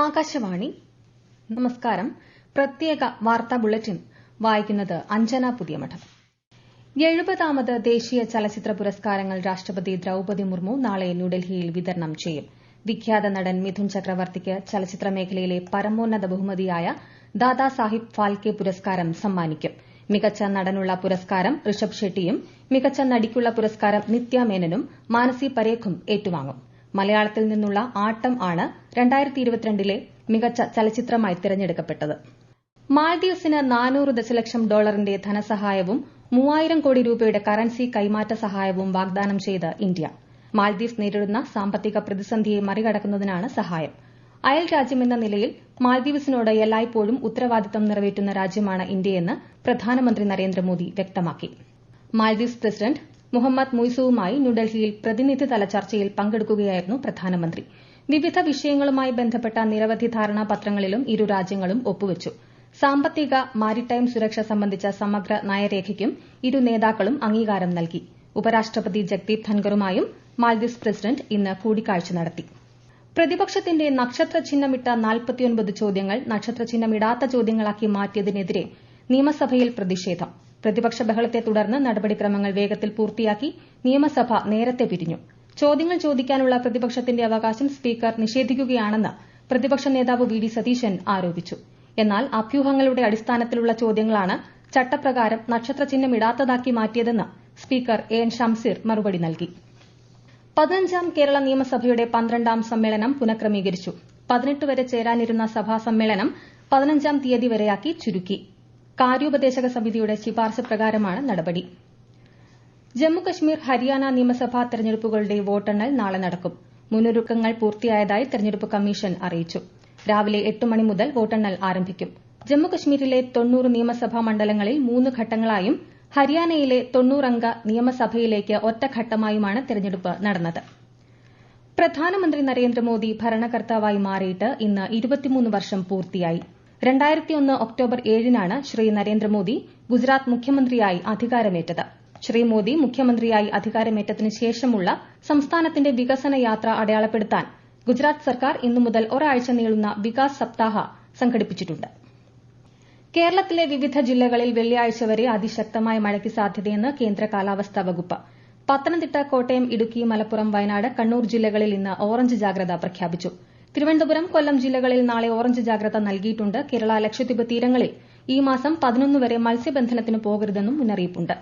ആകാശവാണി നമസ്കാരം. പ്രത്യേക വാർത്താ ബുള്ളറ്റിൻ വായിക്കുന്നത് അഞ്ജന പുതിയമഠം. 70ാമത് ദേശീയ ചലച്ചിത്ര പുരസ്കാരങ്ങൾ രാഷ്ട്രപതി ദ്രൌപദി മുർമു നാളെ ന്യൂഡൽഹിയിൽ വിതരണം ചെയ്യും. വിഖ്യാത നടൻ മിഥുൻ ചക്രവർത്തിക്ക് ചലച്ചിത്ര മേഖലയിലെ പരമോന്നത ബഹുമതിയായ ദാദാസാഹിബ് ഫാൽക്കെ പുരസ്കാരം സമ്മാനിക്കും. മികച്ച നടനുള്ള പുരസ്കാരം ഋഷഭ് ഷെട്ടിയും മികച്ച നടിക്കുള്ള പുരസ്കാരം നിത്യ മേനനും മാനസി പരേഖും ഏറ്റുവാങ്ങും. മലയാളത്തിൽ നിന്നുള്ള ആട്ടം ആണ് 2022ലെ മികച്ച ചലച്ചിത്രമായി തിരഞ്ഞെടുക്കപ്പെട്ടത്. മാൽദീവ്സിന് $400 ദശലക്ഷം ധനസഹായവും 3000 കോടി രൂപയുടെ കറൻസി കൈമാറ്റ സഹായവും വാഗ്ദാനം ചെയ്ത് ഇന്ത്യ. മാൽദീവ്സ് നേരിടുന്ന സാമ്പത്തിക പ്രതിസന്ധിയെ മറികടക്കുന്നതിനാണ് സഹായം. അയൽ രാജ്യമെന്ന നിലയിൽ മാൽദീവ്സിനോട് എല്ലായ്പ്പോഴും ഉത്തരവാദിത്തം നിറവേറ്റുന്ന രാജ്യമാണ് ഇന്ത്യയെന്ന് പ്രധാനമന്ത്രി നരേന്ദ്രമോദി വ്യക്തമാക്കി. മാൽദീവ്സ് പ്രസിഡന്റ് മുഹമ്മദ് മുയ്സുവുമായി ന്യൂഡൽഹിയിൽ പ്രതിനിധിതല ചർച്ചയിൽ പങ്കെടുക്കുകയായിരുന്നു പ്രധാനമന്ത്രി. വിവിധ വിഷയങ്ങളുമായി ബന്ധപ്പെട്ട നിരവധി ധാരണാപത്രങ്ങളിലും ഇരു രാജ്യങ്ങളും ഒപ്പുവച്ചു. സാമ്പത്തിക, മാരിടൈം സുരക്ഷ സംബന്ധിച്ച സമഗ്ര നയരേഖയ്ക്കും ഇരു നേതാക്കളും അംഗീകാരം നൽകി. ഉപരാഷ്ട്രപതി ജഗ്ദീപ് ധൻഖറുമായും മാൽദീവ്സ് പ്രസിഡന്റ് ഇന്ന് കൂടിക്കാഴ്ച നടത്തി. പ്രതിപക്ഷത്തിന്റെ നക്ഷത്രചിഹ്നമിട്ട 49 ചോദ്യങ്ങൾ നക്ഷത്രചിഹ്നമിടാത്ത ചോദ്യങ്ങളാക്കി മാറ്റിയതിനെതിരെ നിയമസഭയിൽ പ്രതിഷേധം. പ്രതിപക്ഷ ബഹളത്തെ തുടർന്ന് നടപടിക്രമങ്ങൾ വേഗത്തിൽ പൂർത്തിയാക്കി നിയമസഭ നേരത്തെ പിരിഞ്ഞു. ചോദ്യങ്ങൾ ചോദിക്കാനുള്ള പ്രതിപക്ഷത്തിന്റെ അവകാശം സ്പീക്കർ നിഷേധിക്കുകയാണെന്ന് പ്രതിപക്ഷ നേതാവ് വി ഡി സതീശൻ ആരോപിച്ചു. എന്നാൽ അഭ്യൂഹങ്ങളുടെ അടിസ്ഥാനത്തിലുള്ള ചോദ്യങ്ങളാണ് ചട്ടപ്രകാരം നക്ഷത്രചിഹ്നമിടാത്തതാക്കി മാറ്റിയതെന്ന് സ്പീക്കർ എ എൻ ഷംസീർ മറുപടി നൽകി. 15ാം കേരള നിയമസഭയുടെ 12ാം സമ്മേളനം പുനഃക്രമീകരിച്ചു. 18 വരെ ചേരാനിരുന്ന സഭാ സമ്മേളനം 15ാം തീയതി വരെയാക്കി ചുരുക്കി. കാര്യോപദേശക സമിതിയുടെ ശുപാർശ പ്രകാരമാണ് നടപടി. ജമ്മുകശ്മീർ, ഹരിയാന നിയമസഭാ തെരഞ്ഞെടുപ്പുകളുടെ വോട്ടെണ്ണൽ നാളെ നടക്കും. മുന്നൊരുക്കങ്ങൾ പൂർത്തിയായതായി തെരഞ്ഞെടുപ്പ് കമ്മീഷൻ അറിയിച്ചു. രാവിലെ 8 മണി മുതൽ വോട്ടെണ്ണൽ ആരംഭിക്കും. ജമ്മുകശ്മീരിലെ 90 നിയമസഭാ മണ്ഡലങ്ങളിൽ 3 ഘട്ടങ്ങളായും ഹരിയാനയിലെ 90 അംഗ നിയമസഭയിലേക്ക് ഒറ്റഘട്ടമായുമാണ് തെരഞ്ഞെടുപ്പ് നടന്നത്. പ്രധാനമന്ത്രി നരേന്ദ്രമോദി ഭരണകർത്താവായി മാറിയിട്ട് ഇന്ന് 23 വർഷം പൂർത്തിയായി. 2001 ഒക്ടോബർ 7-നാണ് ശ്രീ നരേന്ദ്രമോദി ഗുജറാത്ത് മുഖ്യമന്ത്രിയായി അധികാരമേറ്റത്. ശ്രീ മോദി മുഖ്യമന്ത്രിയായി അധികാരമേറ്റതിന് ശേഷമുള്ള സംസ്ഥാനത്തിന്റെ വികസന യാത്ര അടയാളപ്പെടുത്താൻ ഗുജറാത്ത് സർക്കാർ ഇന്നു മുതൽ ഒരാഴ്ച നീളുന്ന വികാസ് സപ്താഹ സംഘടിപ്പിച്ചിട്ടുണ്ട്. കേരളത്തിലെ വിവിധ ജില്ലകളിൽ വെള്ളിയാഴ്ച വരെ അതിശക്തമായ മഴയ്ക്ക് സാധ്യതയെന്ന് കേന്ദ്ര കാലാവസ്ഥാ വകുപ്പ്. പത്തനംതിട്ട, കോട്ടയം, ഇടുക്കി, മലപ്പുറം, വയനാട്, കണ്ണൂർ ജില്ലകളിൽ ഇന്ന് ഓറഞ്ച് ജാഗ്രത പ്രഖ്യാപിച്ചു. തിരുവനന്തപുരം, കൊല്ലം ജില്ലകളിൽ നാളെ ഓറഞ്ച് ജാഗ്രത നൽകിയിട്ടുണ്ട്. കേരള, ലക്ഷദ്വീപ് തീരങ്ങളിൽ ഈ മാസം 11 വരെ മത്സ്യബന്ധനത്തിന് പോകരുതെന്നും മുന്നറിയിപ്പുണ്ട്.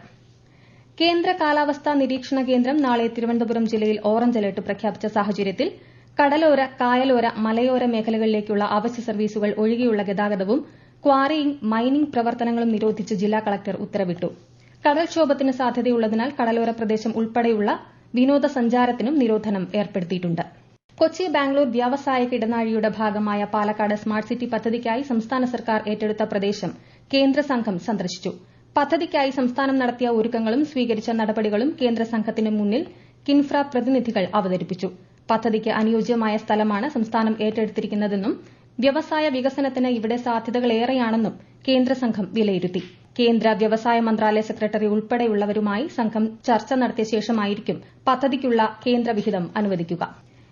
കേന്ദ്ര കാലാവസ്ഥാ നിരീക്ഷണ കേന്ദ്രം നാളെ തിരുവനന്തപുരം ജില്ലയിൽ ഓറഞ്ച് അലർട്ട് പ്രഖ്യാപിച്ച സാഹചര്യത്തിൽ കടലോര, കായലോര, മലയോര മേഖലകളിലേക്കുള്ള അവശ്യ സർവീസുകൾ ഒഴികെയുള്ള ഗതാഗതവും ക്വാറിയിംഗ്, മൈനിംഗ് പ്രവർത്തനങ്ങളും നിരോധിച്ച് ജില്ലാ കളക്ടർ ഉത്തരവിട്ടു. കടൽക്ഷോഭത്തിന് സാധ്യതയുള്ളതിനാൽ കടലോര പ്രദേശം ഉൾപ്പെടെയുള്ള വിനോദസഞ്ചാരത്തിനും നിരോധനം ഏർപ്പെടുത്തിയിട്ടുണ്ട്. കൊച്ചി, ബാംഗ്ലൂർ വ്യാവസായിക ഇടനാഴിയുടെ ഭാഗമായ പാലക്കാട് സ്മാർട്ട് സിറ്റി പദ്ധതിക്കായി സംസ്ഥാന സർക്കാർ ഏറ്റെടുത്ത പ്രദേശം കേന്ദ്ര സംഘം സന്ദർശിച്ചു. പദ്ധതിക്കായി സംസ്ഥാനം നടത്തിയ ഒരുക്കങ്ങളും സ്വീകരിച്ച നടപടികളും കേന്ദ്ര സംഘത്തിന് മുന്നിൽ കിൻഫ്ര പ്രതിനിധികൾ അവതരിപ്പിച്ചു. പദ്ധതിക്ക് അനുയോജ്യമായ സ്ഥലമാണ് സംസ്ഥാനം ഏറ്റെടുത്തിരിക്കുന്നതെന്നും വ്യവസായ വികസനത്തിന് ഇവിടെ സാധ്യതകളേറെയാണെന്നും കേന്ദ്ര സംഘം വിലയിരുത്തി. കേന്ദ്ര വ്യവസായ മന്ത്രാലയ സെക്രട്ടറി ഉൾപ്പെടെയുള്ളവരുമായി സംഘം ചർച്ച നടത്തിയ ശേഷമായിരിക്കും പദ്ധതിക്കുള്ള കേന്ദ്ര വിഹിതം അനുവദിക്കുക.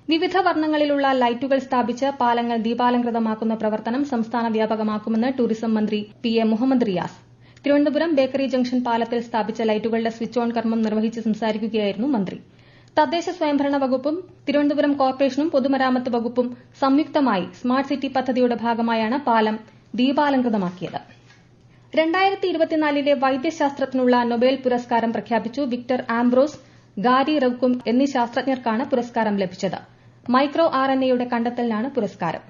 വിവിധ വർണ്ണങ്ങളിലുള്ള ലൈറ്റുകൾ സ്ഥാപിച്ച് പാലങ്ങൾ ദീപാലംകൃതമാക്കുന്ന പ്രവർത്തനം സംസ്ഥാന വ്യാപകമാക്കുമെന്ന് ടൂറിസം മന്ത്രി P A Muhammad Riyas. Thiruvananthapuram bakery junction പാലത്തിൽ സ്ഥാപിച്ച ലൈറ്റുകളുടെ സ്വിച്ച് ഓൺ കർമ്മം നിർവഹിച്ച് സംസാരിക്കുകയായിരുന്നു മന്ത്രി. തദ്ദേശ സ്വയംഭരണ വകുപ്പും തിരുവനന്തപുരം കോർപ്പറേഷനും പൊതുമരാമത്ത് വകുപ്പും സംയുക്തമായി സ്മാർട്ട് സിറ്റി പദ്ധതിയുടെ ഭാഗമായാണ് പാലം ദീപാലംകൃതമാക്കിയത്. 2024ലെ വൈദ്യശാസ്ത്രത്തിനുള്ള നൊബേൽ പുരസ്കാരം പ്രഖ്യാപിച്ചു. വിക്ടർ ആംബ്രോസ്, ഗാരി റവ്കും എന്നീ ശാസ്ത്രജ്ഞർക്കാണ് പുരസ്കാരം ലഭിച്ചത്. മൈക്രോ RNAയുടെ കണ്ടെത്തലിനാണ് പുരസ്കാരം.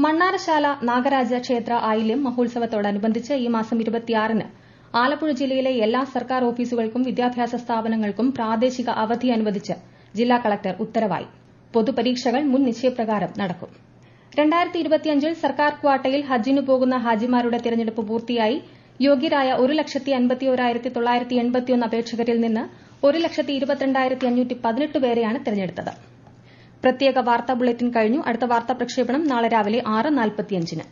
മണ്ണാറശാല നാഗരാജ ക്ഷേത്ര ആയില്യം മഹോത്സവത്തോടനുബന്ധിച്ച് ഈ മാസം 26-ന് ആലപ്പുഴ ജില്ലയിലെ എല്ലാ സർക്കാർ ഓഫീസുകൾക്കും വിദ്യാഭ്യാസ സ്ഥാപനങ്ങൾക്കും പ്രാദേശിക അവധി അനുവദിച്ച് ജില്ലാ കളക്ടർ ഉത്തരവായി. പൊതുപരീക്ഷകൾ മുൻ നിശ്ചയപ്രകാരം നടക്കും. 2025-ൽ സർക്കാർ ക്വാട്ടയിൽ ഹജ്ജിനു പോകുന്ന ഹാജിമാരുടെ തിരഞ്ഞെടുപ്പ് പൂർത്തിയായി. യോഗ്യരായ 1,81,981 അപേക്ഷകരിൽ നിന്ന് 1,22,518 പേരെയാണ് തിരഞ്ഞെടുത്തത്. പ്രത്യേക വാർത്താ ബുള്ളറ്റിൻ കഴിഞ്ഞു. അടുത്ത വാർത്താ പ്രക്ഷേപണം നാളെ രാവിലെ 6:45-ന്.